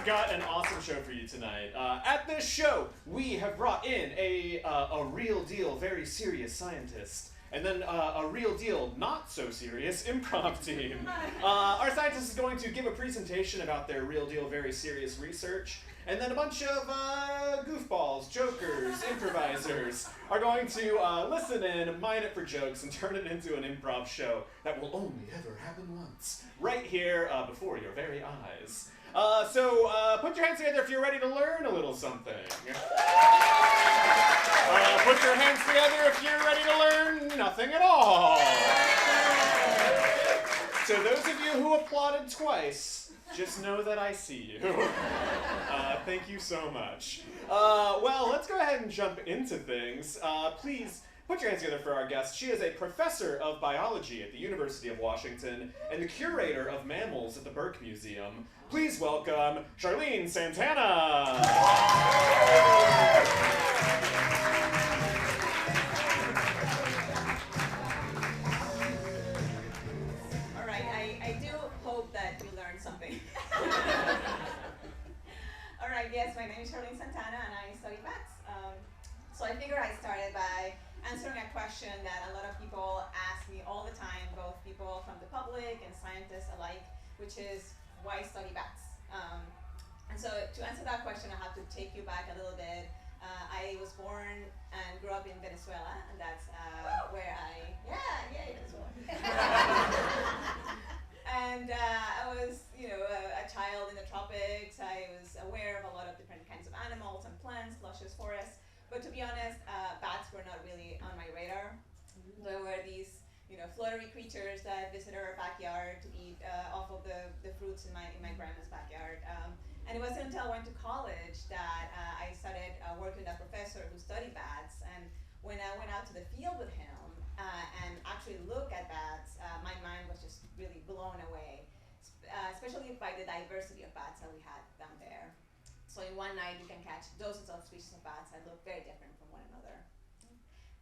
got an awesome show for you tonight. At this show, we have brought in a real deal, very serious scientist, and then a real deal, not so serious improv team. Our scientist is going to give a presentation about their real deal, very serious research, and then a bunch of goofballs, jokers, improvisers are going to listen in, mine it for jokes, and turn it into an improv show that will only ever happen once, right here before your very eyes. So put your hands together if you're ready to learn a little something. Put your hands together if you're ready to learn nothing at all. So those of you who applauded twice, just know that I see you. Thank you so much. Well, let's go ahead and jump into things. Please put your hands together for our guest. She is a professor of biology at the University of Washington and the curator of mammals at the Burke Museum. Please welcome Charlene Santana. All right, I do hope that you learned something. All right, yes, my name is Charlene Santana and I study bats. So I figured I started by answering a question that a lot of people ask me all the time, both people from the public and scientists alike, which is, why study bats? And so to answer that question, I have to take you back a little bit. I was born and grew up in Venezuela, and that's where Venezuela. And I was, a child in the tropics. I was aware of a lot of different kinds of animals and plants, luscious forests. But to be honest, bats were not really on my radar. There were these, fluttery creatures that visited our backyard to eat off of the fruits in my grandma's backyard. And it wasn't until I went to college that I started working with a professor who studied bats. And when I went out to the field with him and actually looked at bats, my mind was just really blown away, especially by the diversity of bats that we had down there. So in one night, you can catch dozens of species of bats that look very different from one another.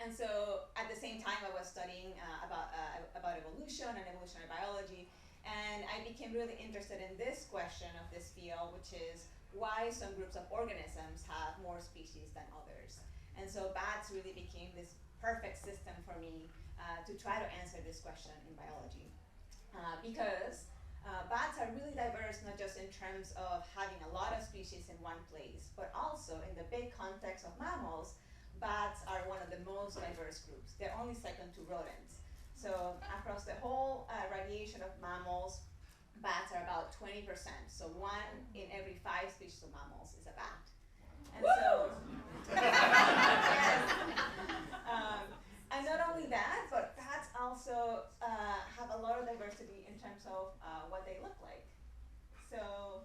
And so at the same time, I was studying about evolution and evolutionary biology, and I became really interested in this question of this field, which is why some groups of organisms have more species than others. And so bats really became this perfect system for me to try to answer this question in biology. Because bats are really diverse, not just in terms of having a lot of species in one place, but also in the big context of mammals. Bats are one of the most diverse groups. They're only second to rodents. So across the whole radiation of mammals, bats are about 20%. So 1 in every 5 species of mammals is a bat. And so, yes. And not only that, but bats also have a lot of diversity in terms of what they look like. So,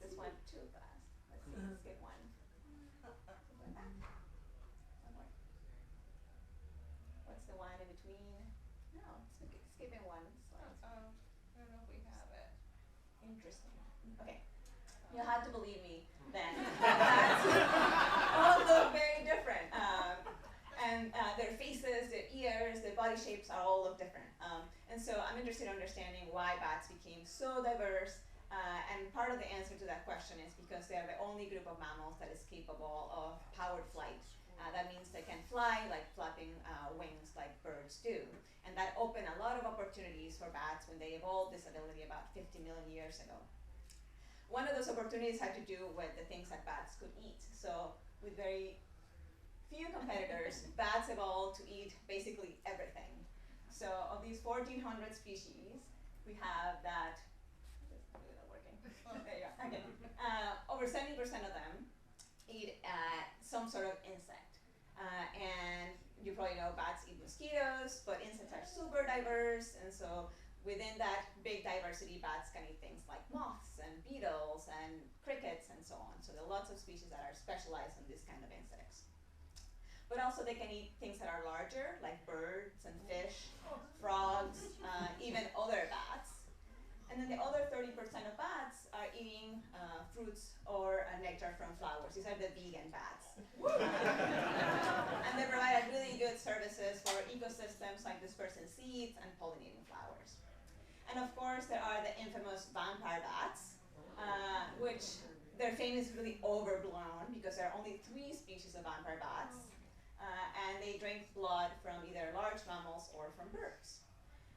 this went too fast. Let's see, let's skip one. What's the one in between? No, skipping one slide. I don't know if we have it. Interesting. Okay. You'll have to believe me then. Bats all look very different. And their faces, their ears, their body shapes are all look different. And so I'm interested in understanding why bats became so diverse. And part of the answer to that question is because they are the only group of mammals that is capable of powered flight. That means they can fly like flapping wings like birds do. And that opened a lot of opportunities for bats when they evolved this ability about 50 million years ago. One of those opportunities had to do with the things that bats could eat. So with very few competitors, bats evolved to eat basically everything. So of these 1,400 species, we have that, this is really not working. There you go, okay. Over 70% of them eat some sort of insect. And you probably know bats eat mosquitoes, but insects are super diverse, and so within that big diversity, bats can eat things like moths and beetles and crickets and so on. So there are lots of species that are specialized in this kind of insects. But also they can eat things that are larger, like birds and fish, frogs, even other bats. And then the other 30% of bats are eating fruits or nectar from flowers. These are the vegan bats. And they provide really good services for ecosystems like dispersing seeds and pollinating flowers. And of course, there are the infamous vampire bats, which which their fame is really overblown because there are only 3 species of vampire bats, and they drink blood from either large mammals or from birds.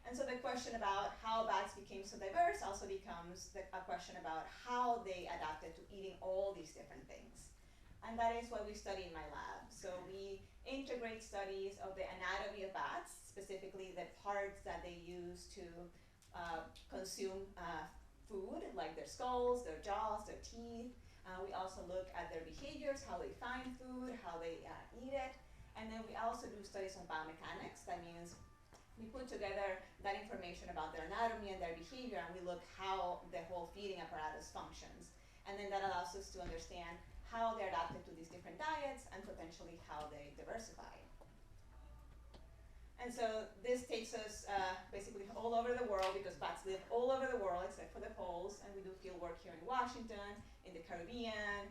And so the question about how bats became so diverse also becomes a question about how they adapted to eating all these different things. And that is what we study in my lab. So we integrate studies of the anatomy of bats, specifically the parts that they use to consume food, like their skulls, their jaws, their teeth. We also look at their behaviors, how they find food, how they eat it. And then we also do studies on biomechanics. That means we put together that information about their anatomy and their behavior, and we look how the whole feeding apparatus functions. And then that allows us to understand how they're adapted to these different diets and potentially how they diversify. And so this takes us basically all over the world, because bats live all over the world except for the poles, and we do field work here in Washington, in the Caribbean,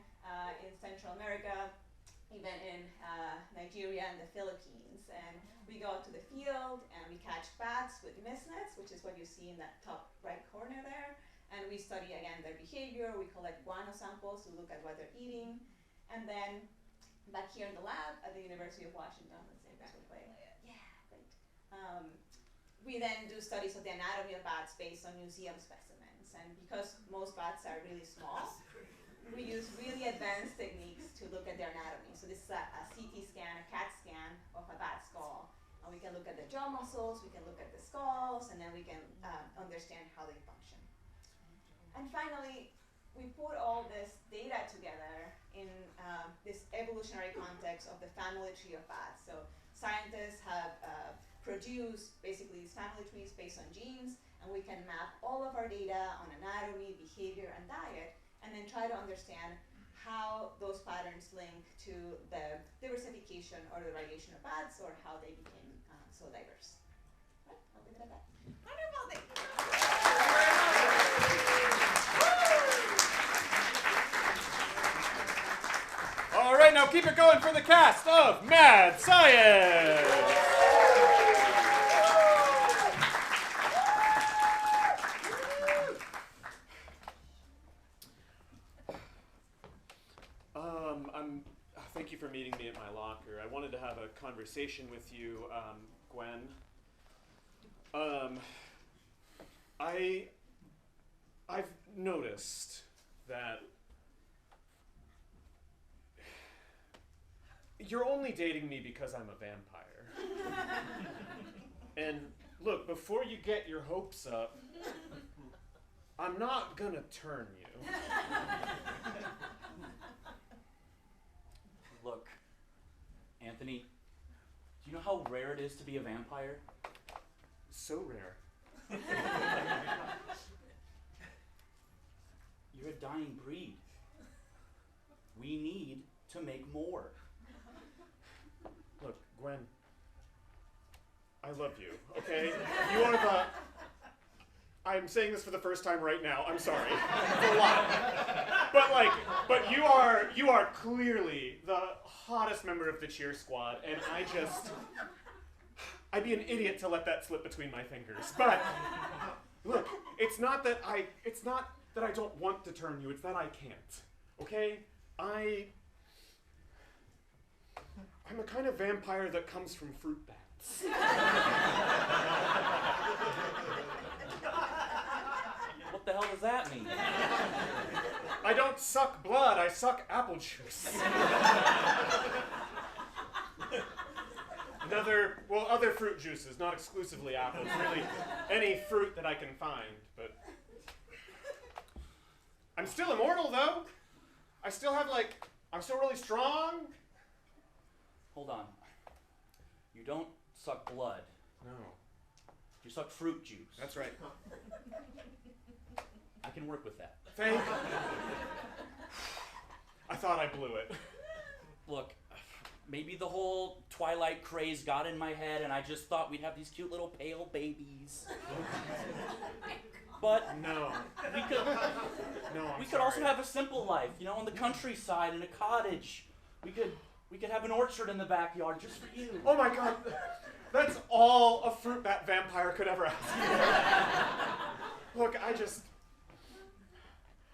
in Central America, even in Nigeria and the Philippines. And we go out to the field and we catch bats with mist nets, which is what you see in that top right corner there. And we study, again, their behavior. We collect guano samples to look at what they're eating. And then back here in the lab at the University of Washington, let's say this would play. Yeah, great. We then do studies of the anatomy of bats based on museum specimens. And because most bats are really small, we use really advanced techniques to look at their anatomy. So this is a CT scan, a CAT scan of a bat skull. And we can look at the jaw muscles, we can look at the skulls, and then we can understand how they function. And finally, we put all this data together in this evolutionary context of the family tree of bats. So scientists have produced basically these family trees based on genes, and we can map all of our data on anatomy, behavior, and diet, and then try to understand how those patterns link to the diversification or the variation of bats, or how they became so diverse. Right, I'll leave it at that. Wonderful, thank you. All right, now keep it going for the cast of Mad Science. Thank you for meeting me at my locker. I wanted to have a conversation with you, Gwen. I've noticed that you're only dating me because I'm a vampire. And look, before you get your hopes up, I'm not gonna turn you. Look, Anthony, do you know how rare it is to be a vampire? So rare. You're a dying breed. We need to make more. Look, Gwen, I love you, okay? You are the... I'm saying this for the first time right now. I'm sorry. It's a lot. But you are clearly the hottest member of the cheer squad, and I'd be an idiot to let that slip between my fingers. But look, it's not that I don't want to turn you, it's that I can't. Okay? I'm the kind of vampire that comes from fruit bats. What the hell does that mean? I don't suck blood, I suck apple juice. Other fruit juices, not exclusively apples, really any fruit that I can find, but I'm still immortal though. I'm still really strong. Hold on. You don't suck blood. No. You suck fruit juice. That's right. I can work with that. Thank you. I thought I blew it. Look, maybe the whole Twilight craze got in my head and I just thought we'd have these cute little pale babies. But No. we could No, we could also have a simple life, you know, on the countryside in a cottage. We could have an orchard in the backyard just for you. Oh my god. That's all a fruit bat vampire could ever ask. Look,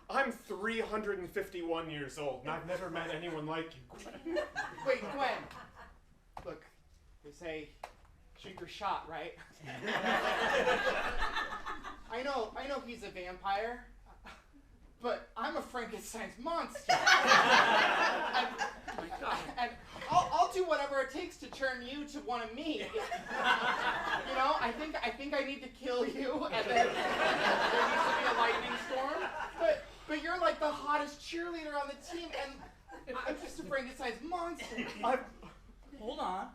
I'm 351 years old, and I've never met anyone like you, Gwen. Wait, Gwen. Look, they say shoot your shot, right? I know he's a vampire, but I'm a Frankenstein's monster. and I'll do whatever it takes to turn you to one of me. You know, I think I need to kill you, and then there needs to be a lightning storm. But you're like the hottest cheerleader on the team, and I'm just a Frankenstein's monster. Hold on.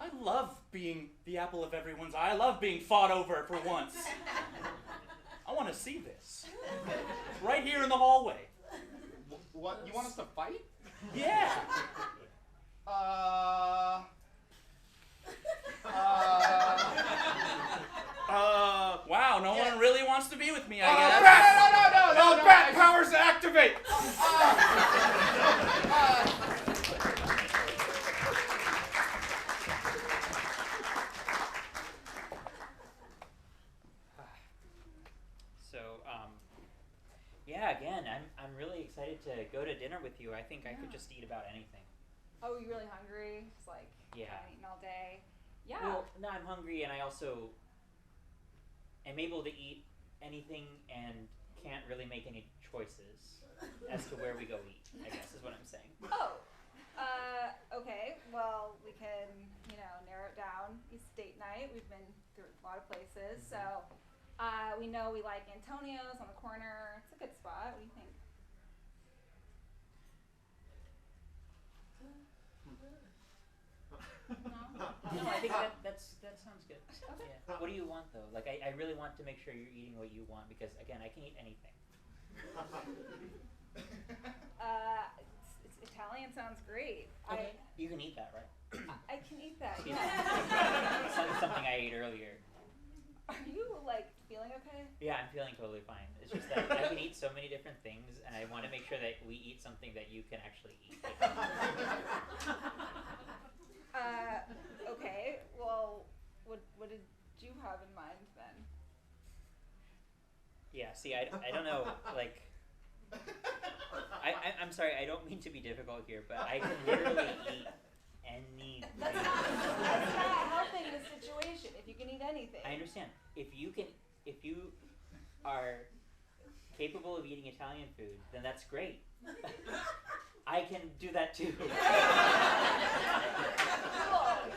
I love being the apple of everyone's eye. I love being fought over for once. I want to see this. Right here in the hallway. What? You want us to fight? Yeah. Wow, no one really wants to be with me, I guess. No, bat powers activate! Yeah, again, I'm really excited to go to dinner with you. I think I could just eat about anything. Oh, you really hungry? It's like, Yeah. haven't eaten all day. Yeah. Well, no, I'm hungry, and I also am able to eat anything and can't really make any choices as to where we go eat, I guess is what I'm saying. Oh, okay. Well, we can, narrow it down. It's date night. We've been through a lot of places, so we know we like Antonio's on the corner. It's a good spot. What do you think? No, I think that sounds good. Okay. Yeah. What do you want, though? Like, I really want to make sure you're eating what you want because, again, I can eat anything. Italian sounds great. Okay. You can eat that, right? I can eat that. Yeah. Yeah. Something I ate earlier. Are you feeling okay? Yeah, I'm feeling totally fine. It's just that I can eat so many different things, and I want to make sure that we eat something that you can actually eat. Okay. Well, what did you have in mind then? Yeah. See, I don't know. Like, I'm sorry. I don't mean to be difficult here, but I can literally eat anything. That's not helping the situation. If you can eat anything. I understand. If you are capable of eating Italian food, then that's great. I can do that too. Cool.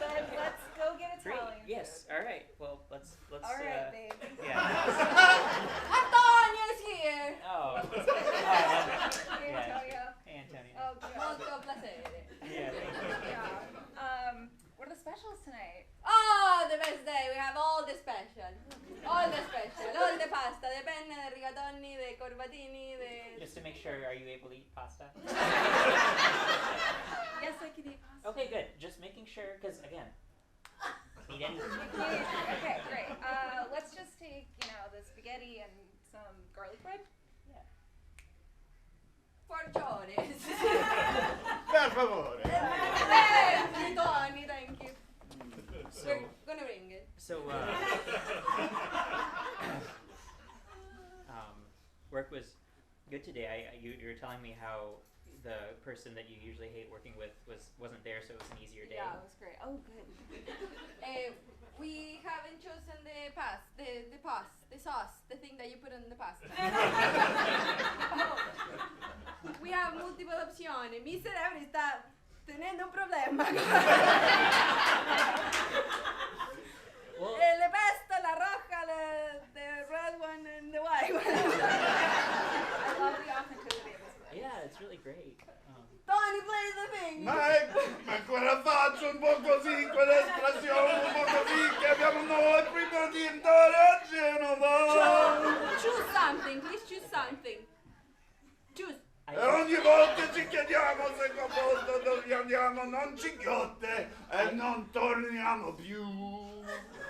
Then let's go get Great. Italian Yes. food. All right. Well, let's. All right, babe. Yeah. Antonio's here. Oh. Hey, Yeah. Antonio. Hey, Antonio. Oh, good. Molto piacere. Yeah. Thank you. Yeah. What are the specials tonight? Oh, the best day. We have all the special. All the special. All the pasta, the penne, the rigatoni, the corbatini, the... Just to make sure, are you able to eat pasta? Yes, I can eat pasta. Okay, good. Just making sure, because again, eat anything. Okay, great. Let's just take, the spaghetti and some garlic bread. Yeah. Forgiones. Per favore. Thank you, Tony. Thank you. So, We're gonna bring it. Work was good today. You were telling me how the person that you usually hate working with wasn't there, so it was an easier day. Yeah, it was great. Oh, good. We haven't chosen the sauce, the thing that you put on the pasta. We have multiple opzioni. Mi cerebro está teniendo un problema. Well, Le pesto, la roja, the red one, and the white one. I love the authenticity of this place. yeah, it's really great. Tony plays the thing. Ma quella faccia un po' così, quell'espressione un po' così che abbiamo noi prima di andare a Genova. Choose something, please choose something. Choose. E ogni volta ci chiediamo se quel posto dove andiamo non ci ghiotte e non torniamo più.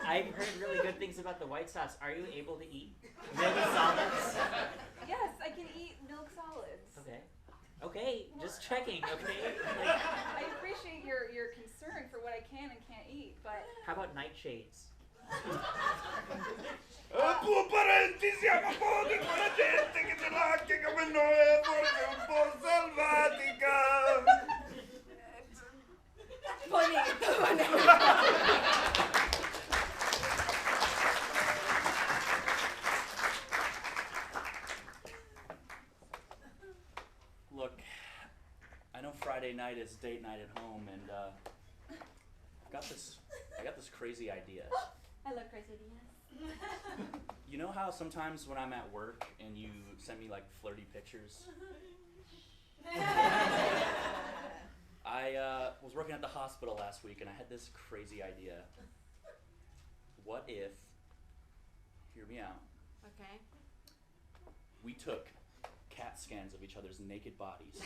I've heard really good things about the white sauce. Are you able to eat milk solids? Yes, I can eat milk solids. Okay, just checking, okay? I appreciate your concern for what I can and can't eat, but How about nightshades? Parenti, siamo pochi, quella gente che ce l'ha anche come noi, forse un po' selvatica. Bonito. Look, I know Friday night is date night at home, and I got this crazy idea. I love crazy ideas. You know how sometimes when I'm at work and you send me like flirty pictures? I was working at the hospital last week and I had this crazy idea. What if, hear me out, Okay. we took CAT scans of each other's naked bodies.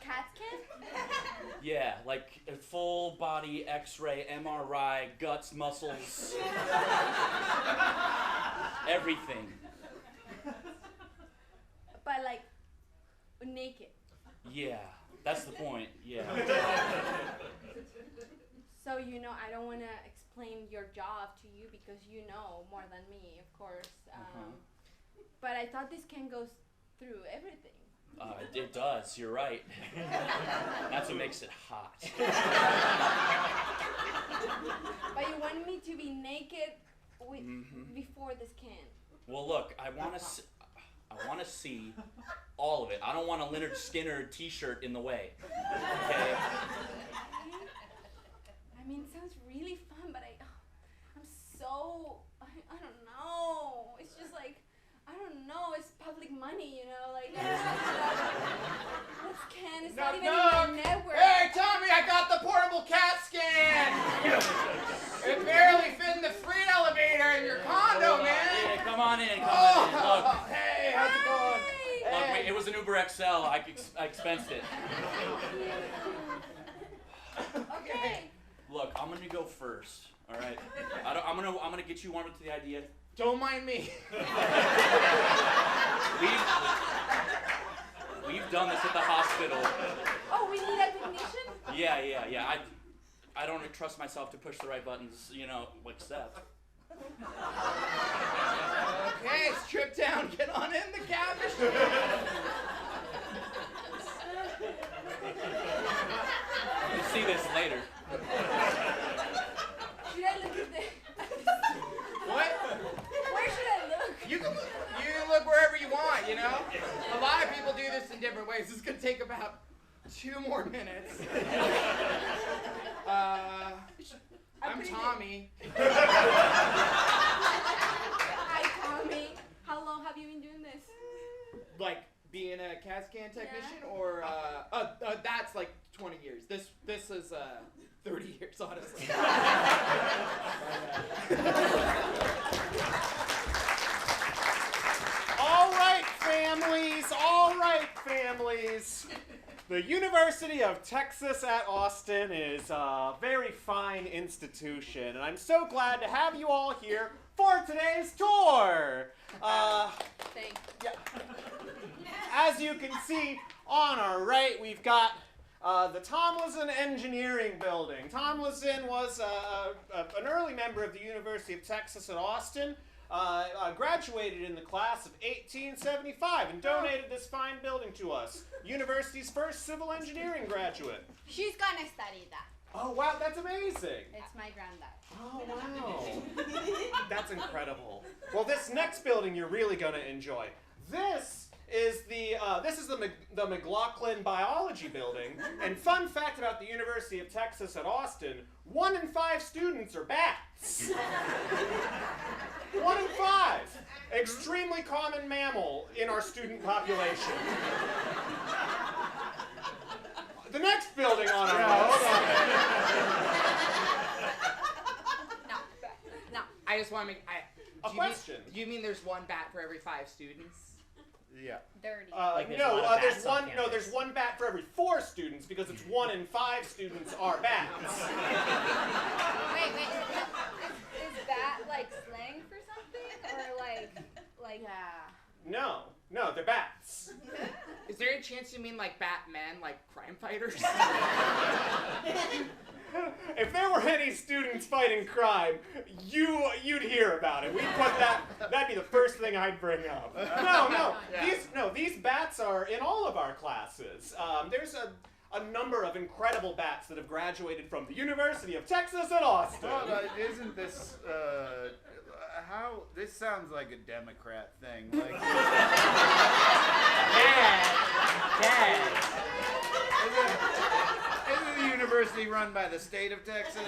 CAT scan? Yeah, like a full body X-ray, MRI, guts, muscles, everything. But like naked. Yeah, that's the point, yeah. So I don't want to explain your job to you because you know more than me, of course. But I thought this can go through everything. It does, you're right. That's what makes it hot. But you want me to be naked before the scan. Well, look, I want to see all of it. I don't want a Leonard Skinner t-shirt in the way. Okay? I mean, it sounds really fun, but I'm so, I don't know. It's just like, I don't know, it's public money, like, this can, it's not even in my network. Hey, Tommy, I got the portable CAT scan! It barely fit in the freight elevator in your condo, man! Yeah, come on in. Oh, Look, hey, how's it going? look, Hey. it was an Uber XL. I expensed it. Okay. Look, I'm gonna go first. All right. I'm gonna get you warmed up to the idea. Don't mind me. We've done this at the hospital. Oh, we need a technician? Yeah. I don't trust myself to push the right buttons, like Seth. Okay, strip down, get on in the cabin. You'll see this later. Should I look at the... What? Where should I look? You can look wherever you want, A lot of people do this in different ways. This is gonna take about 2 more minutes. I'm Tommy. Hi, Tommy. How long have you been doing this? Like being a CAT scan technician, or that's like 20 years. This is 30 years, honestly. All right, families. The University of Texas at Austin is a very fine institution, and I'm so glad to have you all here for today's tour. Thanks. Yeah. As you can see on our right, we've got the Tomlinson Engineering Building. Tomlinson was an early member of the University of Texas at Austin. Graduated in the class of 1875 and donated this fine building to us. University's first civil engineering graduate. She's gonna study that. Oh wow, that's amazing. It's my granddad. Oh wow. That's incredible. Well, this next building you're really gonna enjoy. This is the McLaughlin Biology Building. And fun fact about the University of Texas at Austin, 1 in 5 students are bats. 1 in 5. Extremely common mammal in our student population. The next building on our list. No. I just want to make A question. Do you mean there's 1 bat for every 5 students? Yeah. Dirty. Like there's a lot of bats on campus. There's 1 bat for every 4 students because it's 1 in 5 students are bats. Wait. Is that like slang for something? Or like like. Yeah. No, they're bats. Is there a chance you mean like Batman, like crime fighters? If there were any students fighting crime, you'd hear about it. That'd be the first thing I'd bring up. No, these bats are in all of our classes. There's a number of incredible bats that have graduated from the University of Texas at Austin. Well, isn't this, this sounds like a Democrat thing. Like, Dad. isn't the university run by the state of Texas?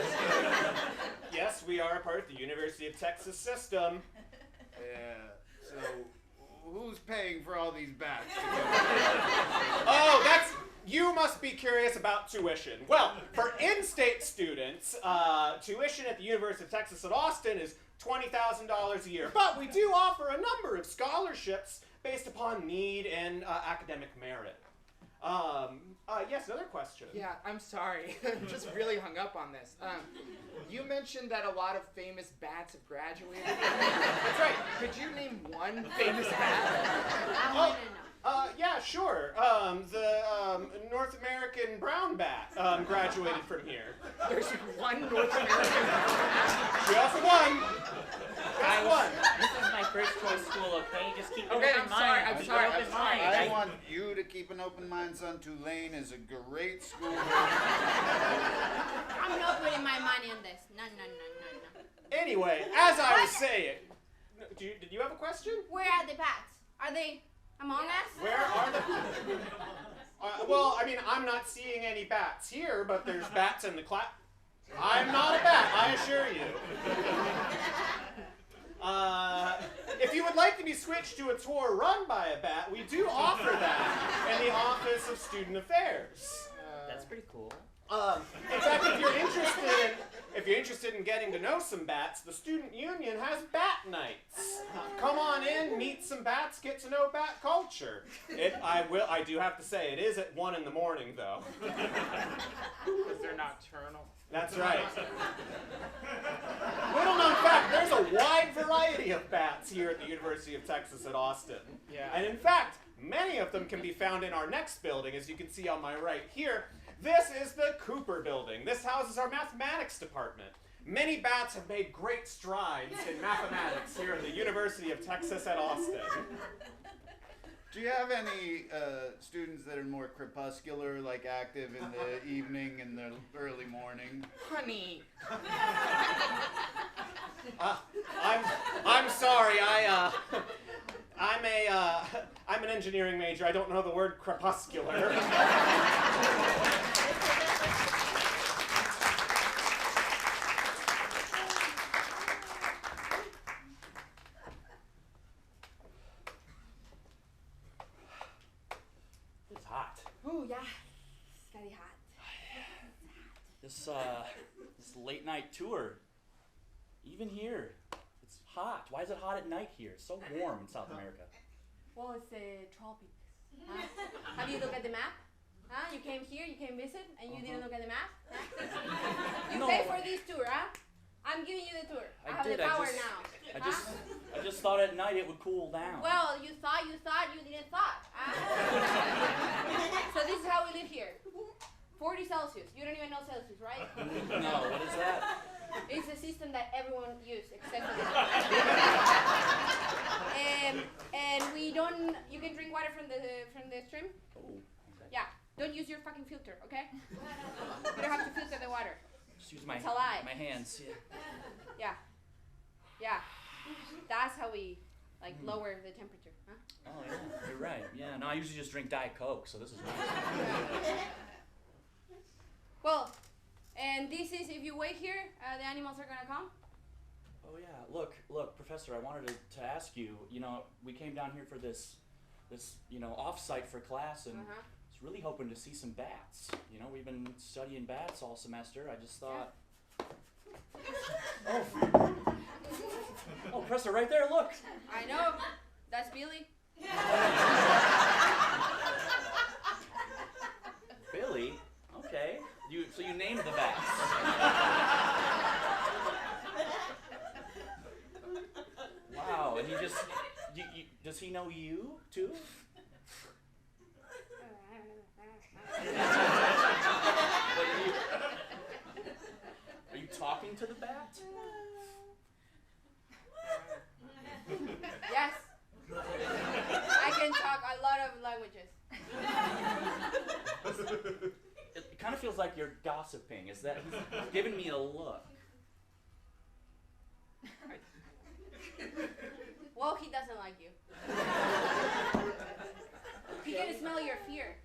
Yes, we are a part of the University of Texas system. Yeah, so who's paying for all these bats? Oh, you must be curious about tuition. Well, for in-state students, tuition at the University of Texas at Austin is $20,000 a year. But we do offer a number of scholarships based upon need and academic merit. Yes, another question. Yeah, I'm sorry. I'm just really hung up on this. You mentioned that a lot of famous bats have graduated. That's right. Could you name one famous bat? I want to know. Yeah, sure. The North American brown bat graduated from here. There's one North American bat. Just one. Just one. This is my first choice school, okay? Just keep an Okay, open I'm mind. sorry, I'm Keep sorry, an open I'm mind. sorry. I want you to keep an open mind, son. Tulane is a great school. I'm not putting my money on this. No. Anyway, as I was saying, did you have a question? Where are the bats? Are they among us? Where are the? Well, I mean, I'm not seeing any bats here, but there's bats in the class. I'm not a bat, I assure you. If you would like to be switched to a tour run by a bat, we do offer that in the Office of Student Affairs. That's pretty cool. In fact, if you're interested in getting to know some bats, the student union has bat nights. Come on in, meet some bats, get to know bat culture. I do have to say, it is at 1 in the morning, though. Because they're nocturnal. That's right. Little known fact, there's a wide variety of bats here at the University of Texas at Austin. Yeah. And in fact, many of them can be found in our next building, as you can see on my right here. This is the Cooper Building. This houses our mathematics department. Many bats have made great strides in mathematics here at the University of Texas at Austin. Do you have any students that are more crepuscular, like active in the evening and the early morning? Honey. I'm sorry. I'm an engineering major. I don't know the word crepuscular. It's hot. Ooh, yeah. It's very hot. This late night tour, even here, it's hot. Why is it hot at night here? It's so warm in South America. Well, it's the tropics. Huh? Have you looked at the map? Huh? You came here, you came visit, and you didn't look at the map? Huh? You No. pay for this tour, huh? I'm giving you the tour. I have the power now. I just thought at night it would cool down. Well, you thought, you didn't thought. So this is how we live here. 40 Celsius. You don't even know Celsius, right? No, what is that? It's a system that everyone uses except for this. And we don't. You can drink water from the stream. Oh, okay. Yeah. Don't use your fucking filter, okay? You don't have to filter the water. Just use my It's a lie. my hands. Yeah. Yeah. Yeah. That's how we lower the temperature, huh? Oh yeah, you're right. Yeah, no, I usually just drink Diet Coke, so this is nice. Well, and this is if you wait here, the animals are gonna come. Oh yeah, look, Professor, I wanted to ask you. You know, we came down here for this off-site for class, and Uh-huh. was really hoping to see some bats. You know, we've been studying bats all semester. I just thought. Oh, Professor, right there, look. I know. That's Billy. Billy. Okay. So you named the bats. Wow, and know you, too? Are you talking to the bat? Yes. I can talk a lot of languages. It kind of feels like you're gossiping. Is that he's giving me a look? Well, he doesn't like you. He can smell your fear.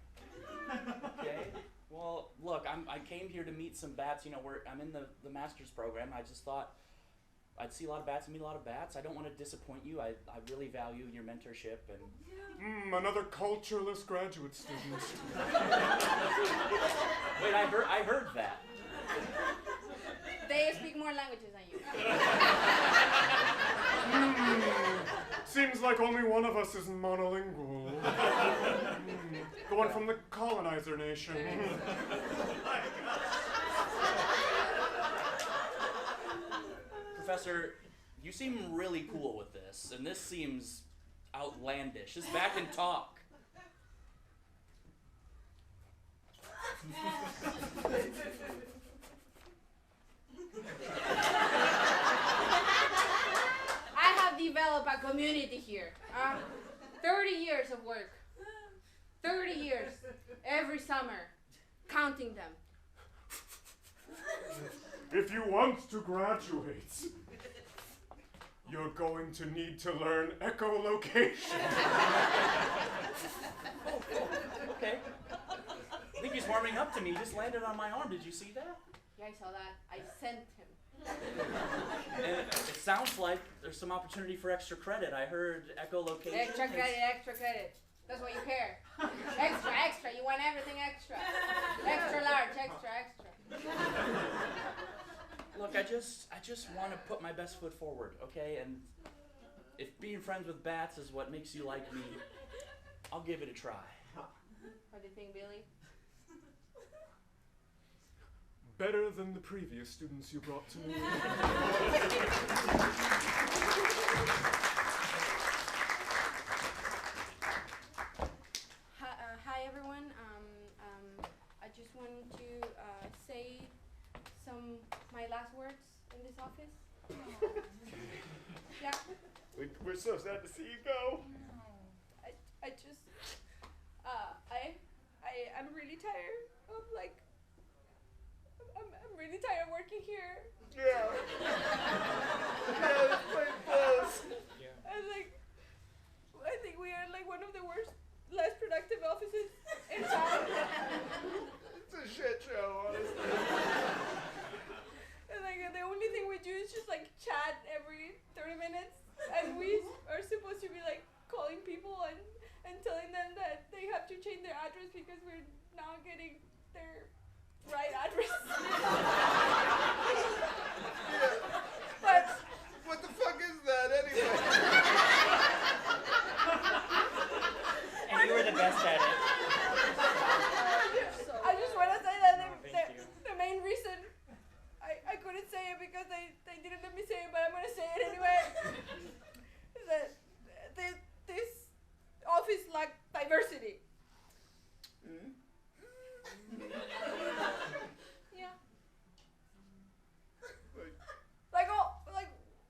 Okay. Well, look, I came here to meet some bats. You know, I'm in the master's program. I just thought I'd see a lot of bats and meet a lot of bats. I don't want to disappoint you. I really value your mentorship and. Another cultureless graduate student. Wait, I heard that. They speak more languages than you. Seems like only one of us is monolingual. The one from the colonizer nation. Professor, you seem really cool with this, and this seems outlandish. Just back and talk. I have developed a community here. 30 years of work. 30 years. Every summer. Counting them. If you want to graduate, you're going to need to learn echolocation. Okay. I think he's warming up to me. He just landed on my arm. Did you see that? Yeah, I saw that. I sent him. And it sounds like there's some opportunity for extra credit. I heard echolocation. Extra credit, extra credit. That's what you care. Extra, extra. You want everything extra. Extra large, extra, extra. Look, I just want to put my best foot forward, okay? And if being friends with bats is what makes you like me, I'll give it a try. What do you think, Billy? Better than the previous students you brought to me. Hi everyone. I just wanted to say my last words in this office. Yeah. We're so sad to see you go. I just I'm really tired of I'm really tired of working here. Yeah. Yeah, it's pretty close. I think we are one of the worst, less productive offices in town. It's a shit show, honestly. And the only thing we do is just chat every 30 minutes, and we are supposed to be calling people and telling them that they have to change their address because we're not getting their right address. Yeah. But What the fuck is that anyway? And you were the best at it. I just want to say that the main reason I couldn't say it because they didn't let me say it, but I'm going to say it anyway. Is that this office lacks diversity. Hmm? Yeah. Like,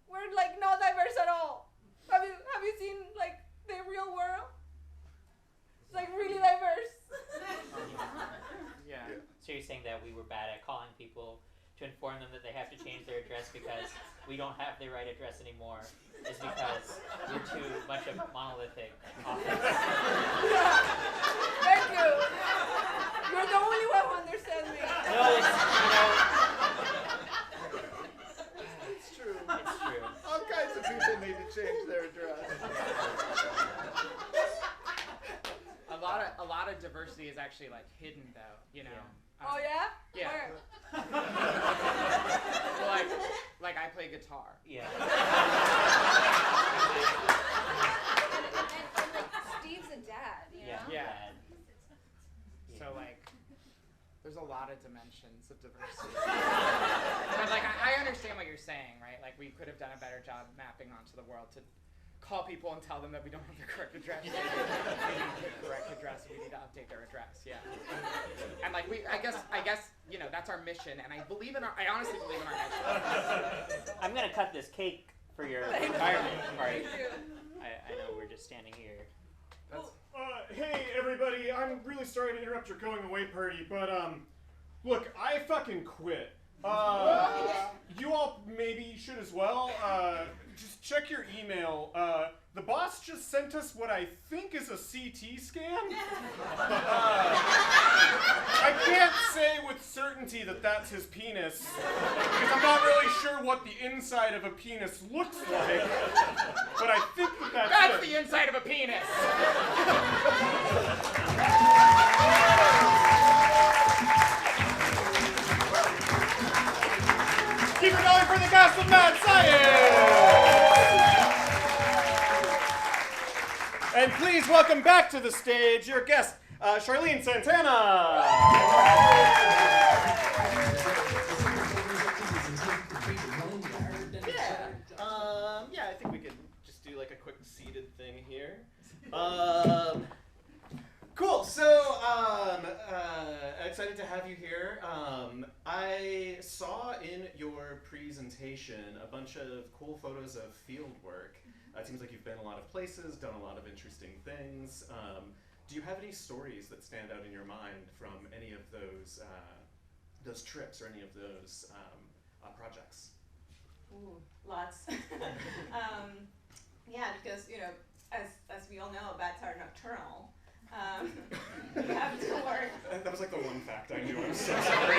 We're not diverse at all. Have you seen the real world? It's really diverse. Yeah. So you're saying that we were bad at calling people to inform them that they have to change their address because we don't have their right address anymore is because we're too much of a monolithic office. Thank you. You're the only one who understands me. No, it's true. it's true. All kinds of people need to change their address. A lot of diversity is actually hidden though, you know. Yeah. Oh yeah? Yeah. Where? Well, I play guitar. Yeah. And Steve's a dad, you know? Yeah. Bad. So there's a lot of dimensions of diversity. But I understand what you're saying, right? We could have done a better job mapping onto the world to call people and tell them that we don't have the correct address. We need the correct address. We need to update their address. Yeah. And like I guess that's our mission. And I honestly believe in our mission. I'm gonna cut this cake for your retirement party. I know we're just standing here. Hey everybody, I'm really sorry to interrupt your going away party, but look, I fucking quit. You all maybe should as well. Just check your email. The boss just sent us what I think is a CT scan. I can't say with certainty that that's his penis, because I'm not really sure what the inside of a penis looks like, but I think that's it. The inside of a penis! Keep it going for the cast of Mad Science! And please welcome back to the stage your guest, Charlene Santana. Yeah, I think we could just do like a quick seated thing here. Cool. So, excited to have you here. I saw in your presentation a bunch of cool photos of field work. It seems like you've been a lot of places, done a lot of interesting things. Do you have any stories that stand out in your mind from any of those trips or any of those projects? Ooh, lots. Yeah, because as we all know, bats are nocturnal. You have to work. That was like the one fact I knew. I'm so sorry.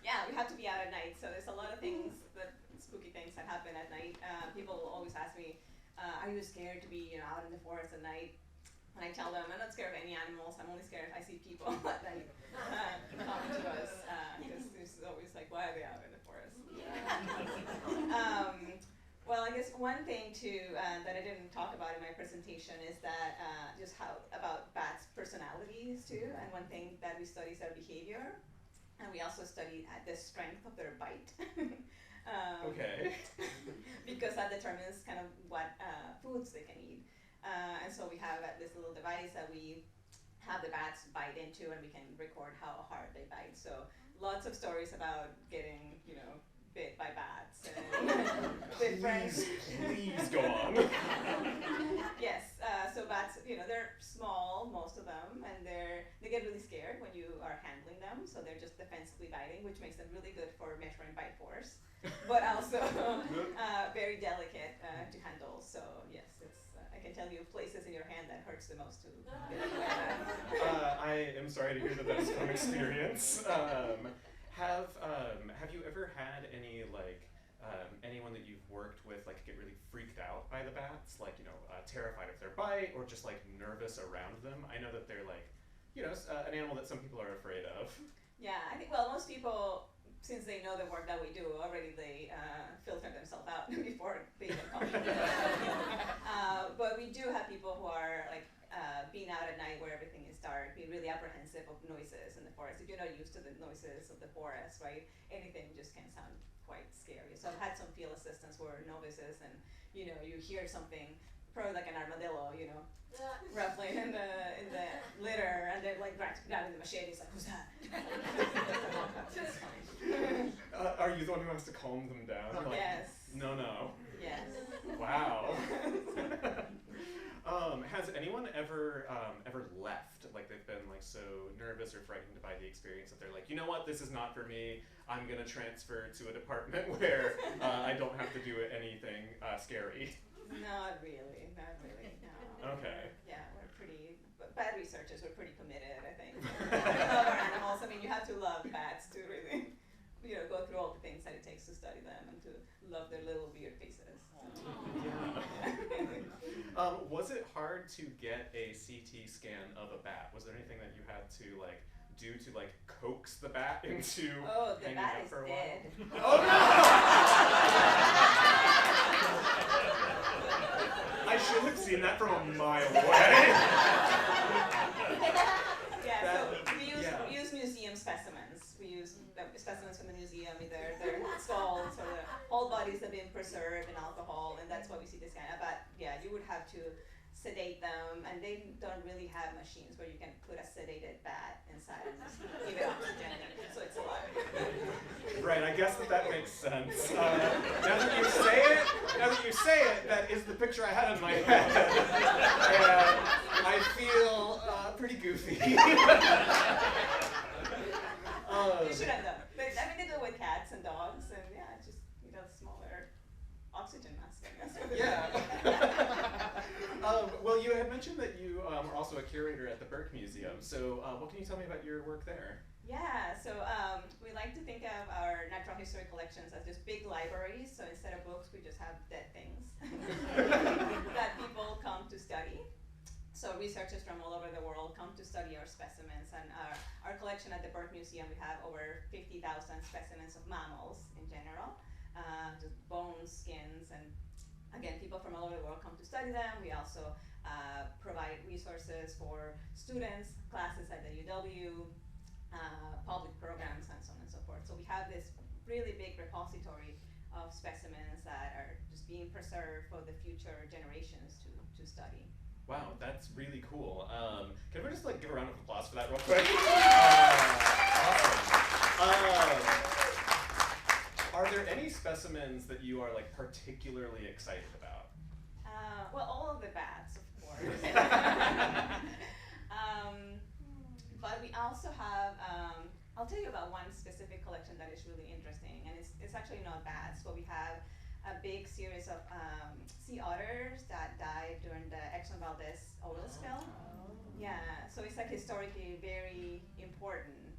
Yeah, we have to be out at night, so there's a lot of spooky things that happen at night. People will always ask me, are you scared to be out in the forest at night? And I tell them, I'm not scared of any animals, I'm only scared if I see people at night coming to us, because there's always like, why are they out in the forest? Well, I guess one thing too that I didn't talk about in my presentation is that just about bats' personalities too, and one thing that we study is their behavior, and we also study the strength of their bite. Okay. Because that determines kind of what foods they can eat. And so we have this little device that we have the bats bite into, and we can record how hard they bite. So lots of stories about getting, bit by bats. And Please go on. Yes, so bats, they're small, most of them, and they get really scared when you are handling them. So they're just defensively biting, which makes them really good for measuring bite force, but also very delicate to handle. So yes, I can tell you places in your hand that hurts the most to get I am sorry to hear that that's from experience. Have you ever had any anyone that you've worked with get really freaked out by the bats, terrified of their bite or just nervous around them? I know that they're an animal that some people are afraid of. Yeah, I think most people, since they know the work that we do already, they filter themselves out before they even come. But we do have people who are being out at night where everything is dark, being really apprehensive of noises in the forest. If you're not used to the noises of the forest, right, anything just can sound quite scary. So I've had some field assistants who are novices, and you hear something, probably like an armadillo, ruffling in the litter, and they're grabbing the machete. It's like, who's that? Are you the one who has to calm them down? Yes. No. Yes. Wow. Has anyone ever left? They've been so nervous or frightened by the experience that they're like, you know what, this is not for me. I'm gonna transfer to a department where I don't have to do anything scary. Not really. No. Okay. Yeah, we're pretty bad researchers. We're pretty committed, I think. We love our animals. I mean, you have to love bats to really, go through all the things that it takes to study them and to love their little weird faces. Was it hard to get a CT scan of a bat? Was there anything that you had to do to coax the bat into the hanging bat out is for a dead. while? Oh no! I should have seen that from a mile away. We use museum specimens. We use specimens from the museum, either their skulls or the whole bodies that have been preserved in alcohol, and that's why we see this kind of. But yeah, you would have to sedate them, and they don't really have machines where you can put a sedated bat inside and just give it oxygen, so it's alive. Right, I guess that makes sense. Now that you say it, that is the picture I had in my head. And I feel pretty goofy. You should have done it. I mean, they do it with cats and dogs, and yeah, it's just smaller oxygen mask. I guess. Yeah. Well, you had mentioned that you are also a curator at the Burke Museum. So, what can you tell me about your work there? Yeah, so we like to think of our natural history collections as just big libraries. So instead of books, we just have dead things that people come to study. So researchers from all over the world come to study our specimens. And our collection at the Burke Museum, we have over 50,000 specimens of mammals in general, just bones, skins, and again, people from all over the world come to study them. We also provide resources for students, classes at the UW, public programs, and so on and so forth. So we have this really big repository of specimens that are just being preserved for the future generations to study. Wow, that's really cool. Can we just give a round of applause for that real quick? Awesome. Are there any specimens that you are particularly excited about? Well, all of the bats, of course. But we also have, I'll tell you about one specific collection that is really interesting, and it's actually not bats, but we have a big series of sea otters that died during the Exxon Valdez oil spill. Yeah, so it's historically very important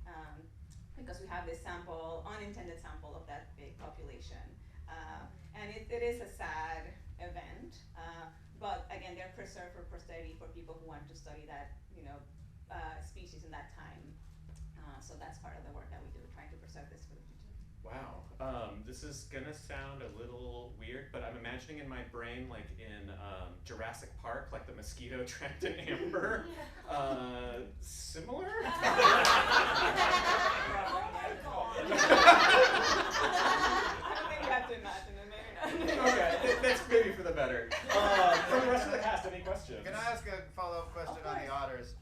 because we have this sample, unintended sample of that big population. And it is a sad event, but again, they're preserved for posterity for people who want to study that, species in that time. So that's part of the work that we do, trying to preserve this for the future. Wow. This is gonna sound a little weird, but I'm imagining in my brain, in Jurassic Park, the mosquito trapped in amber. Similar? Oh my God. I don't think you have to imagine it, maybe not. Okay, that's maybe for the better. From the rest of the cast, any questions? Can I ask a follow-up question on the otters?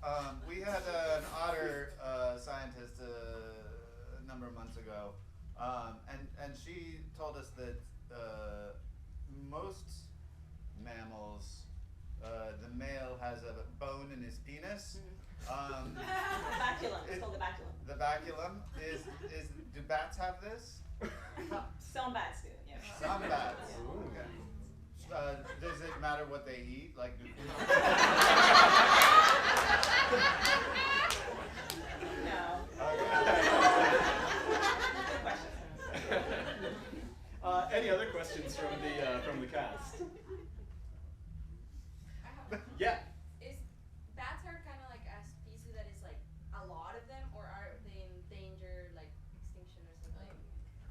We had an otter scientist a number of months ago, and she told us that most mammals, the male has a bone in his penis. Baculum. It's called the baculum. The baculum do bats have this? Some bats do. Yeah. Some bats. Ooh. Okay. Does it matter what they eat? No. Okay. Good question. Any other questions from the cast? Yeah. Bats are kind of like a species that is a lot of them, or are they in danger, extinction or something?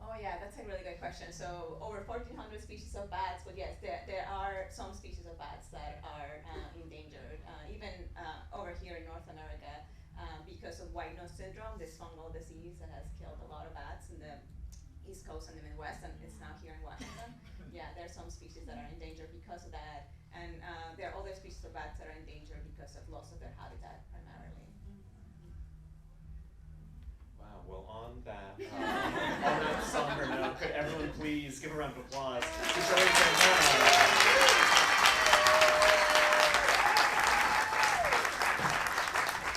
Oh yeah, that's a really good question. So over 1,400 species of bats, but yes, there are some species of bats that are endangered. Even over here in North America, because of white nose syndrome, this fungal disease that has killed a lot of bats in the East Coast and the Midwest, and it's now here in Washington. Yeah, there are some species that are endangered because of that, and there are other species of bats that are endangered because of loss of their habitat primarily. Wow. Well, on that somber note, could everyone please give a round of applause to Joey Santana?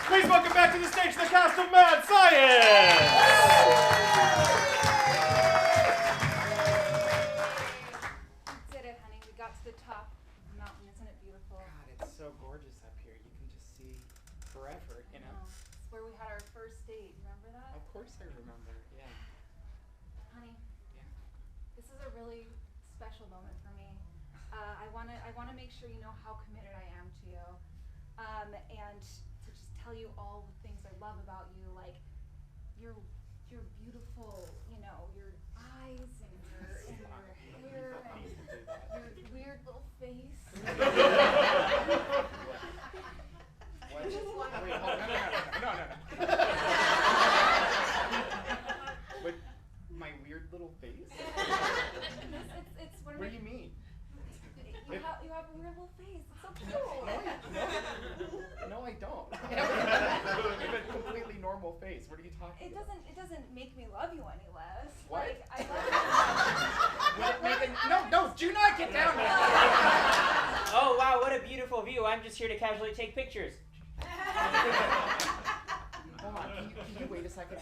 Please welcome back to the stage the cast of Mad Science! We did it, honey. We got to the top of the mountain. Isn't it beautiful? God, it's so gorgeous up here. You can just see forever, It's where we had our first date. Remember that? Of course I remember, yeah. Honey, Yeah. this is a really special moment for me. I wanna make sure you know how committed I am to you, and to just tell you all the things I love about you, like your beautiful, your eyes and your hair and your weird little face. What? Wait, hold on, no. What, my weird little face? It's when What are face. What are you talking about? It doesn't make me love you any less. What? Like, I love Will it make it? No, do not get down there. Oh wow, what a beautiful view. I'm just here to casually take pictures. Hold on, can you wait a second?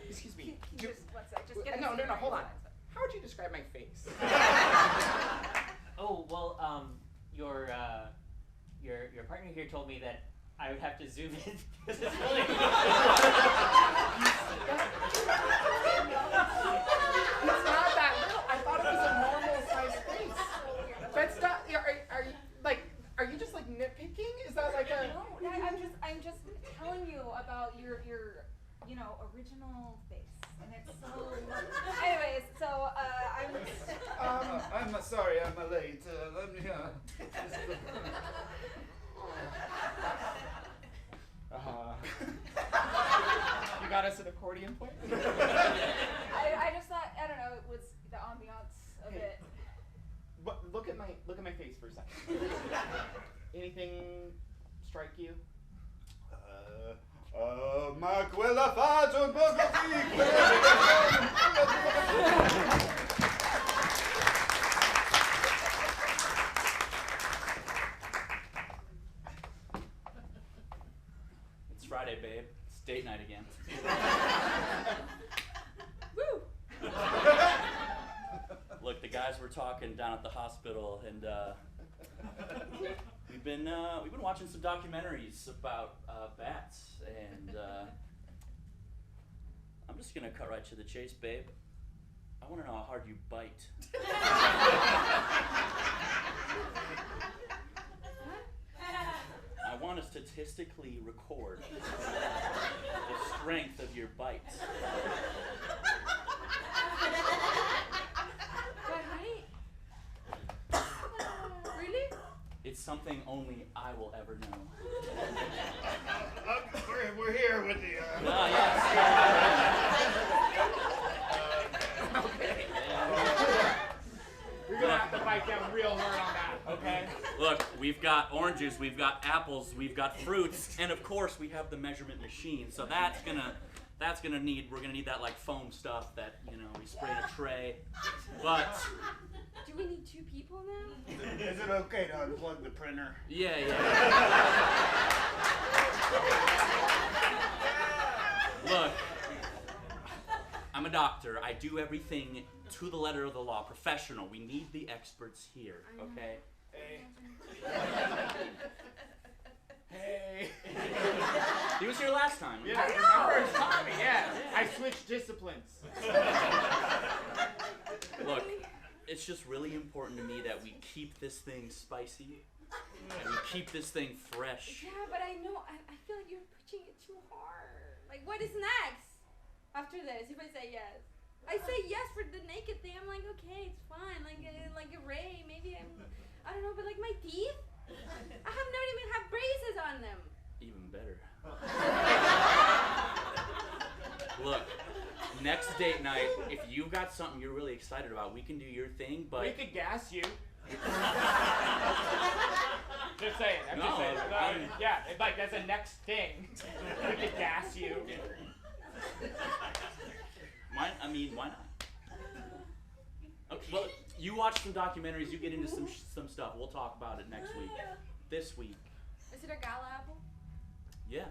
Excuse me. you. Just one sec. Just get No, this hold on. right. How would you describe my face? Oh well, your partner here told me that I would have to zoom in because it's really. It's not that little. I thought it was a normal sized face. That's not. Are you just like nitpicking? Is that like a? No, I'm just telling you about your original face, and it's so. Anyways, so I'm sorry, I'm late. Let me. You got us an accordion player? I just thought, I don't know, it was the ambiance of it. But look at my face for a second. Anything strike you? Ma quella faccia un po' così. It's Friday, babe. It's date night again. Woo! Look, the guys were talking down at the hospital, and we've been watching some documentaries about bats, and I'm just gonna cut right to the chase, babe. I want to know how hard you bite. I want to statistically record the strength of your bite. Really? It's something only I will ever know. We're here with the. Ah, yes. Okay. You're gonna have to bite down real hard on that, okay? Look, we've got oranges, we've got apples, we've got fruits, and of course we have the measurement machine. So we're gonna need that like foam stuff that, we spray in a tray. But Do we need 2 people now? Is it okay to unplug the printer? yeah. Look, I'm a doctor. I do everything to the letter of the law. Professional. We need the experts here, okay? Hey. He was here last time. Yeah, I remember it's Tommy, yeah. I switched disciplines. Look, it's just really important to me that we keep this thing spicy and we keep this thing fresh. Yeah, but I know, I feel like you're pushing it too hard. Like, what is next after this if I say yes? I say yes for the naked thing. I'm like, okay, it's fine. Like a ray, maybe I don't know, but like my teeth? I have not even had braces on them. Even better. Look, next date night, if you've got something you're really excited about, we can do your thing, but... We could gas you. Just saying, I'm just No, saying. I'm- Yeah, like that's a next thing. We could gas you. Why not? Okay, well, you watch some documentaries, you get into some stuff. We'll talk about it next week. This week. Is it a gala apple? Yeah.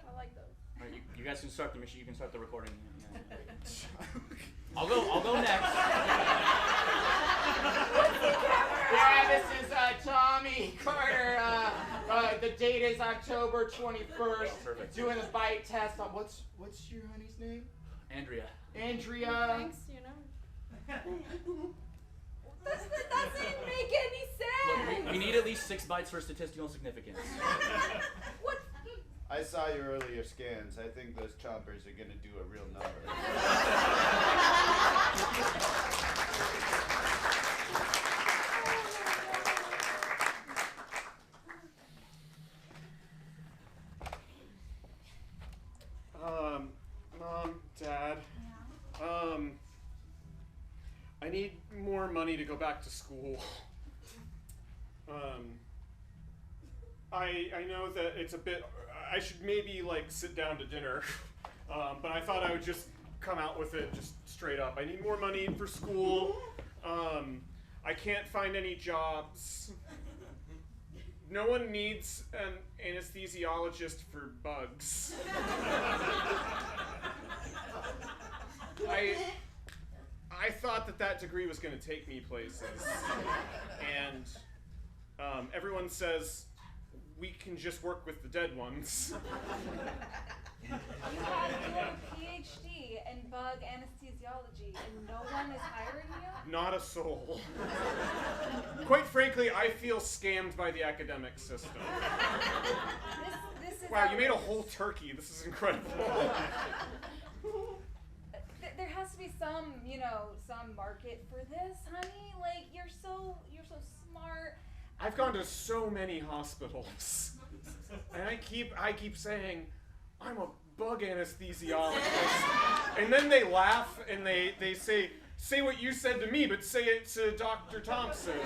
I like those. All right, you guys can start the machine. You can start the recording. Yeah. I'll go next. Yeah, this is Tommy Carter. The date is October 21st. Perfect. Doing the bite test on what's your honey's name? Andrea. Andrea. Thanks, you know. That doesn't make any sense. Look, we need at least 6 bites for statistical significance. What? I saw your earlier scans. I think those chompers are gonna do a real number. Mom, Dad, I need more money to go back to school. I know that it's a bit. I should maybe like sit down to dinner, but I thought I would just come out with it just straight up. I need more money for school. I can't find any jobs. No one needs an anesthesiologist for bugs. I thought that degree was going to take me places, and everyone says we can just work with the dead ones. You have your PhD in bug anesthesiology, and no one is hiring you? Not a soul. Quite frankly, I feel scammed by the academic system. This is Wow, you made a outrageous. whole turkey. This is incredible. There has to be some, some market for this, honey. Like, you're so smart. I've gone to so many hospitals, and I keep saying, I'm a bug anesthesiologist, and then they laugh and they say what you said to me, but say it to Dr. Thompson.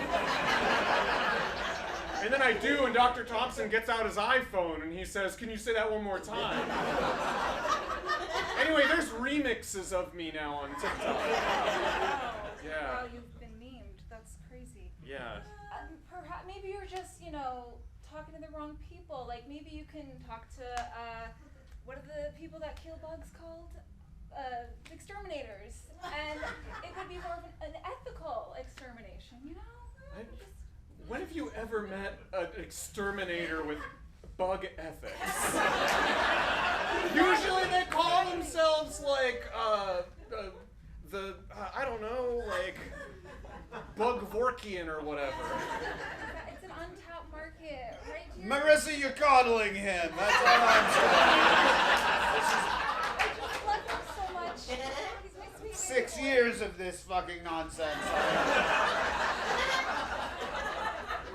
And then I do, and Dr. Thompson gets out his iPhone and he says, can you say that one more time? Anyway, there's remixes of me now on TikTok. Wow. Yeah. Wow, you've been memed. That's crazy. Yeah. Perhaps maybe you're just, talking to the wrong people. Like maybe you can talk to what are the people that kill bugs called? Exterminators. And it would be more of an ethical extermination, When have you ever met an exterminator with bug ethics? Usually they call themselves like I don't know, like Bugvorkian or whatever. It's an untapped market, right here. Marissa, you're coddling him. That's all I'm saying. I just love him so much. He's my sweet 6 baby boy. years of this fucking nonsense.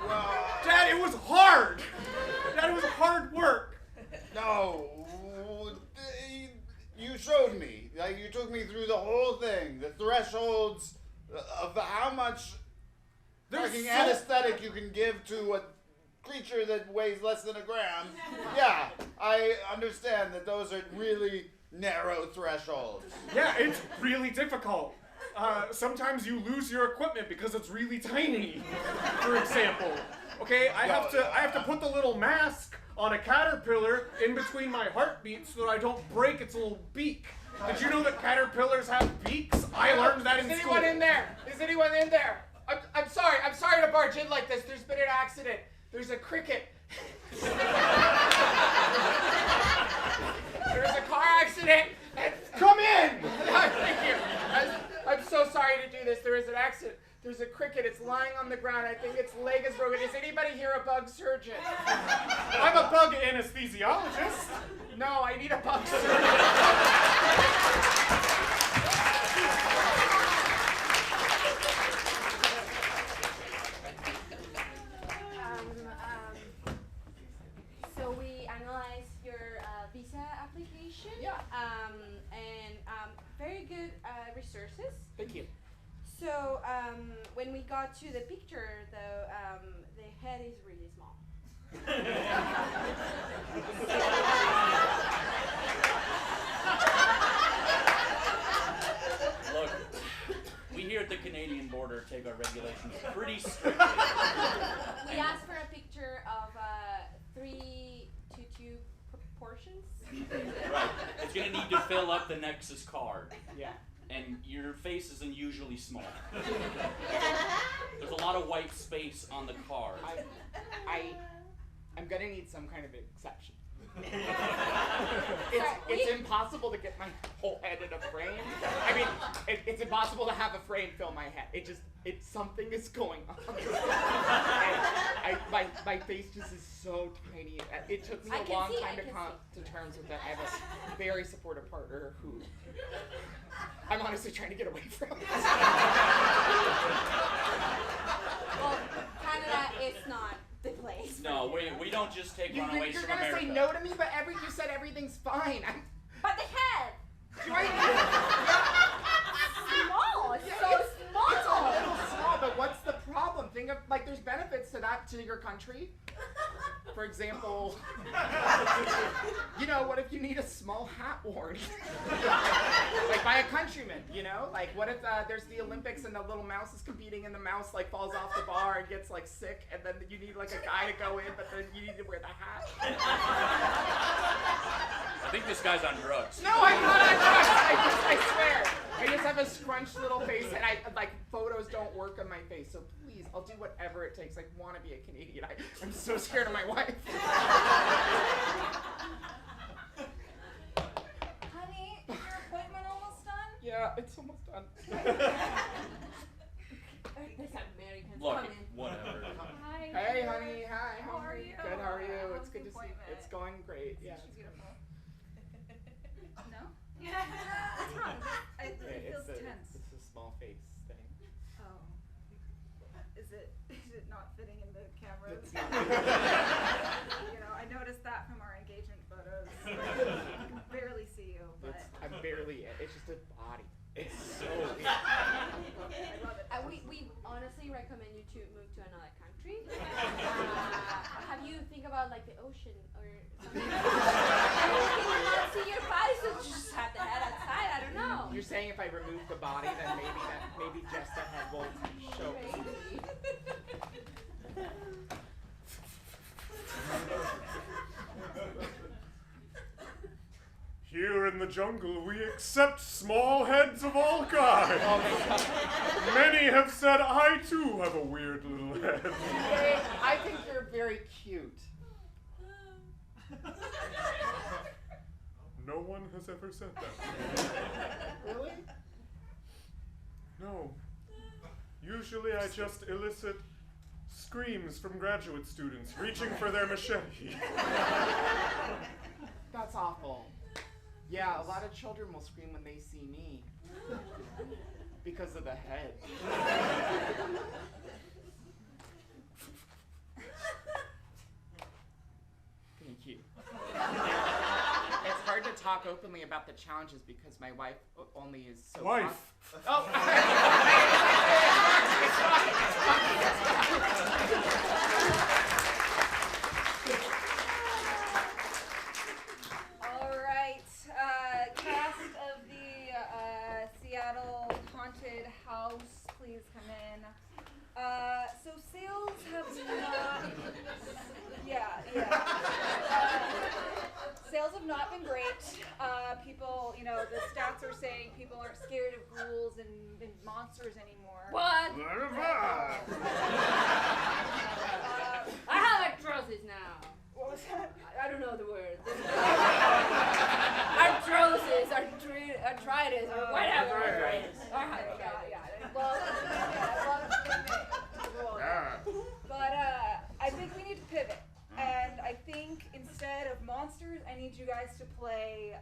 Well, Dad, it was hard! Dad, it was hard work! no, you showed me. Like, you took me through the whole thing. The thresholds of how much fucking anesthetic you can give to a creature that weighs less than a gram. Yeah, I understand that those are really narrow thresholds. Yeah, it's really difficult. Sometimes you lose your equipment because it's really tiny, for example. Okay, I have to put the little mask on a caterpillar in between my heartbeats so that I don't break its little beak. Did you know that caterpillars have beaks? I learned that in Is school. anyone in there? Is anyone in there? I'm sorry to barge in like this. There's been an accident. There's a cricket. There's a car accident. Come in! Thank you. I'm so sorry to do this. There is an accident. There's a cricket. It's lying on the ground. I think its leg is broken. Is anybody here a bug surgeon? I'm a bug anesthesiologist. No, I need a bug surgeon. So we analyzed your visa application. Yeah. And very good resources. Thank you. So when we got to the picture, though, the head is really small. Look, we here at the Canadian border take our regulations pretty strictly. We asked for a picture of 3 to 2 proportions. Right. It's gonna need to fill up the Nexus card. Yeah. And your face is unusually small. There's a lot of white space on the card. I'm gonna need some kind of exception. Sorry, It's impossible to get my whole head in a frame. I mean, it's impossible to have a frame fill my head. Something is going on. And my face just is so tiny. It took me I a can long see, time I to can come to terms with that. I have a very supportive partner who I'm honestly trying to get away from. Well, Canada is not the place. No, we don't just take runaways You're from gonna America. say no to me, but you said everything's fine. But the head! Yeah. Small! It's so It's a small! little small, but what's the problem? Think of, there's benefits to that. that to your country? For example, what if you need a small hat worn? Like by a countryman, Like what if there's the Olympics and the little mouse is competing and the mouse like falls off the bar and gets like sick and then you need like a guy to go in, but then you need to wear the hat? I think this guy's on drugs. No, I'm not on drugs. I swear. I just have a scrunched little face and photos don't work on my face. So please, I'll do whatever it takes. I want to be a Canadian. I'm so scared of my wife. Honey, is your appointment almost done? Yeah, it's almost done. This American's Look, coming. whatever. Hi. Hey, honey. Hi. How are you? Good. How are you? How It's was good the to see. appointment? It's going great. Yeah. She's beautiful. No? What's wrong? It feels tense. It's a small face thing. Oh. Is it not fitting in the cameras? It's not. I noticed that from our engagement photos. I can barely see you, but I'm barely. It's just a body. It's so. I love it. We honestly recommend you to move to another country. Have you think about like the ocean or something? You cannot see your body, so just have the head outside. I don't know. You're saying if I remove the body, then maybe just the head will show. Maybe. Here in the jungle, we accept small heads of all kinds. Many have said I too have a weird little head. Hey, I think you're very cute. No one has ever said that. Really? No. Usually I just elicit screams from graduate students reaching for their machete. That's awful. Yeah, a lot of children will scream when they see me. Because of the head. Thank you. It's hard to talk openly about the challenges because my wife only is so... Wife! Oh! All right, cast of the Seattle Haunted House, please come in. So sales have not, sales have not been great. People, the stats are saying people aren't scared of ghouls and monsters anymore. What? I have arthrosis now. What was that? I don't know the word. Arthrosis, arthritis, or whatever. Well, but I think we need to pivot. And I think instead of monsters, I need you guys to play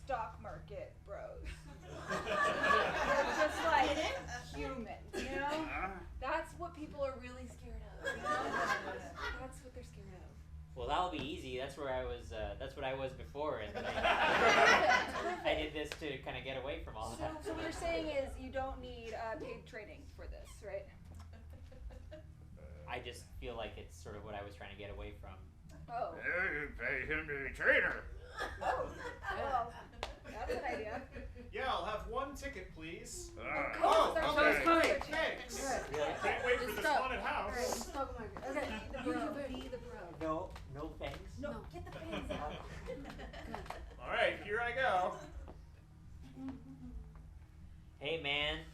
stock market bros. They're just like humans, That's what people are really scared of, That's what they're scared of. Well, that'll be easy. That's where I was. That's what I was before, and I did this to kind of get away from all that. So what you're saying is you don't need paid training for this, right? I just feel like it's sort of what I was trying to get away from. Oh. Pay him to be a trainer. Oh. Well, that's an idea. Yeah, I'll have one ticket, please. Oh, okay. Thanks. Really? Can't wait for Just this go. haunted house. Alright, stock market. Okay. You can be the bro. No thanks. No, get the pants out. All right, here I go. Hey, man.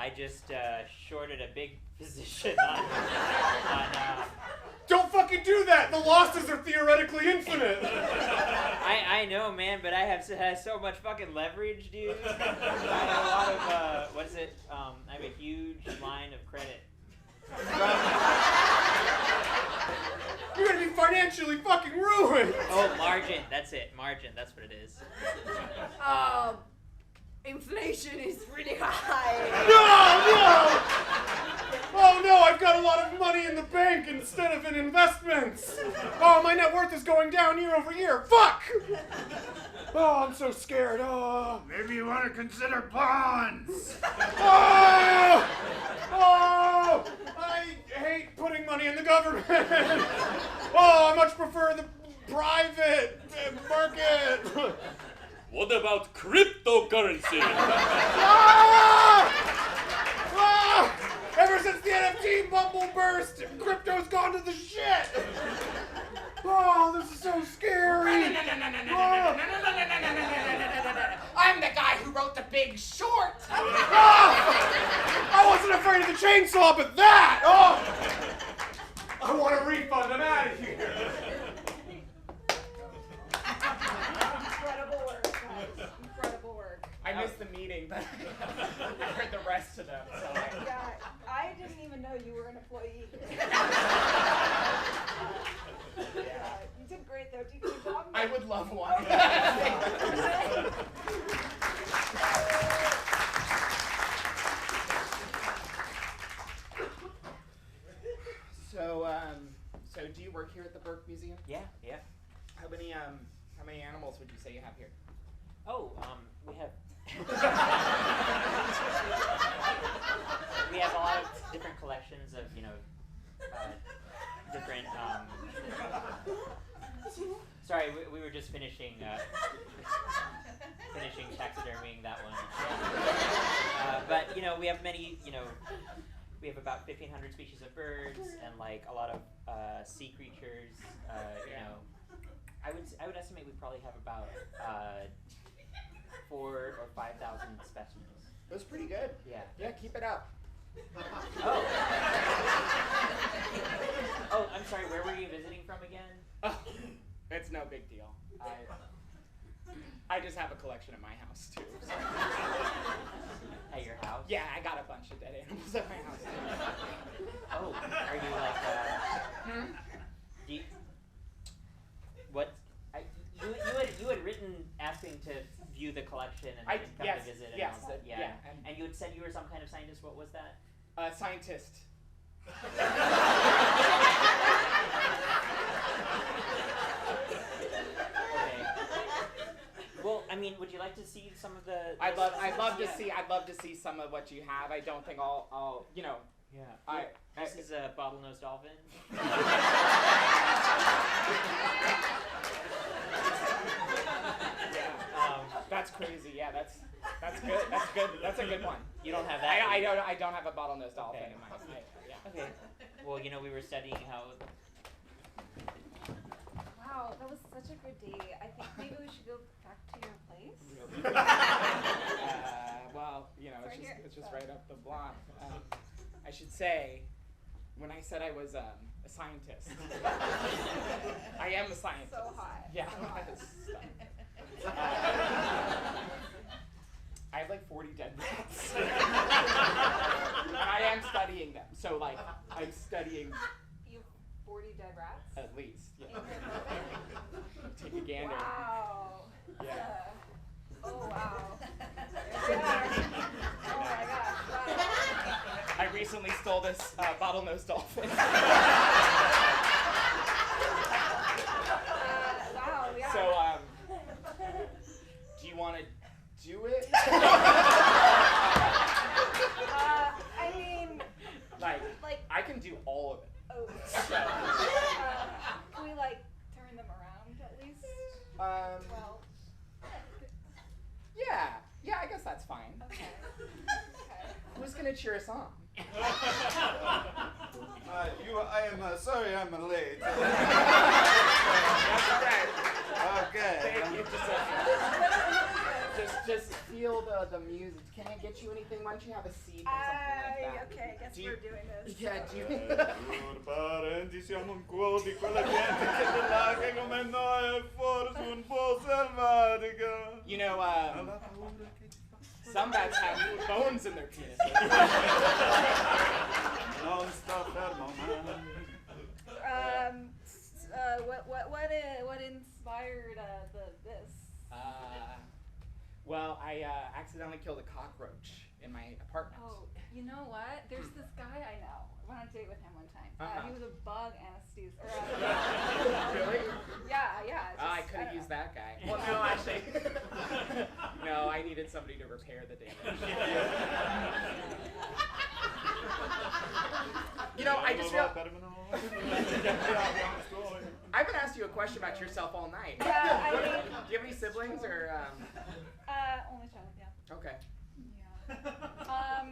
I just shorted a big position on Don't fucking do that! The losses are theoretically infinite! I know, man, but I have so much fucking leverage, dude. I have a lot of, what is it? I have a huge line of credit. You're gonna be financially fucking ruined! Oh, margin. That's it. Margin. That's what it is. Inflation is really high. No! Oh no, I've got a lot of money in the bank instead of in investments! Oh, my net worth is going down year over year. Fuck! Oh, I'm so scared. Oh. Maybe you want to consider bonds. Oh! Oh! I hate putting money in the government. Oh, I much prefer the private market. What about cryptocurrency? Ah! Ah! Ever since the NFT bubble burst, crypto's gone to the shit. Oh, this is so scary. Oh. I'm the guy who wrote The Big Short. Ah! I wasn't afraid of the chainsaw, but that! Oh! I want a refund. I'm out of here. Incredible work, guys. Incredible work. I missed the meeting, but I heard the rest of them. So Yeah, I didn't even know you were an employee. Yeah, you did great though. Do you get a job? I would love one. So do you work here at the Burke Museum? Yeah. How many animals would you say you have here? Oh, we have we have a lot of different collections of, different. Sorry, we were just finishing taxidermying that one. But we have many. We have about 1,500 species of birds and like a lot of sea creatures. I would estimate we probably have about 4,000 or 5,000 specimens. That's pretty good. Yeah. Yeah, keep it up. Oh. Oh, I'm sorry. Where were you visiting from again? Oh, it's no big deal. I just have a collection at my house too. So. At your house? Yeah, I got a bunch of dead animals at my house. Oh, are you like? Do you, what? You had written asking to view the collection and come yes, to visit. And yes, all that. Yeah. yeah, And you had said you were some kind of scientist. What was that? Scientist. Okay. Well, I mean, would you like to see some of the? I'd love to see some of what you have. I don't think I'll Yeah. This is a bottlenose dolphin. That's crazy. Yeah, that's good. That's good. That's a good one. You don't have that. I don't have a bottlenose dolphin in my house. Yeah. Okay. Well, we were studying how. Wow, that was such a good day. I think maybe we should go back to your place. Well, Right here. it's just right up the block. I should say, when I said I was a scientist, I am a scientist. So hot. Yeah. So hot. I have like 40 dead rats. And I am studying them. So like, I'm studying You have 40 dead rats? at least. Yeah. In your building? Take a gander. Wow. Yeah. Oh wow. There they are. Oh my gosh. Wow. I recently stole this bottlenose dolphin. Wow, yeah. So, do you want to do it? I mean, like, like, I can do all of it. oh. Can we like turn them around at least? Well, Yeah, I guess that's fine. okay. Who's gonna cheer us on? I am sorry I'm late. That's all right. Okay. Thank you. Just feel the music. Can I get you anything? Why don't you have a seat or something like that? Okay, I guess Do you- we're doing this. Yeah, do you? Parenti siamo un po' di quella gente che là che come noi è forse un po' selvatica. You know, some bats have bones in their penises. Non sta fermo, man. What inspired this? Well, I accidentally killed a cockroach in my apartment. Oh, you know what? There's this guy I know. I went on a date with him one time. He was a bug anesthesia. Really? Yeah. I could have used that guy. Well, no, actually. needed somebody to repair the damage. You know, I just feel. I haven't asked you a question about yourself all night. Yeah, I Do mean, you have any siblings or? only child, yeah. Okay. Yeah.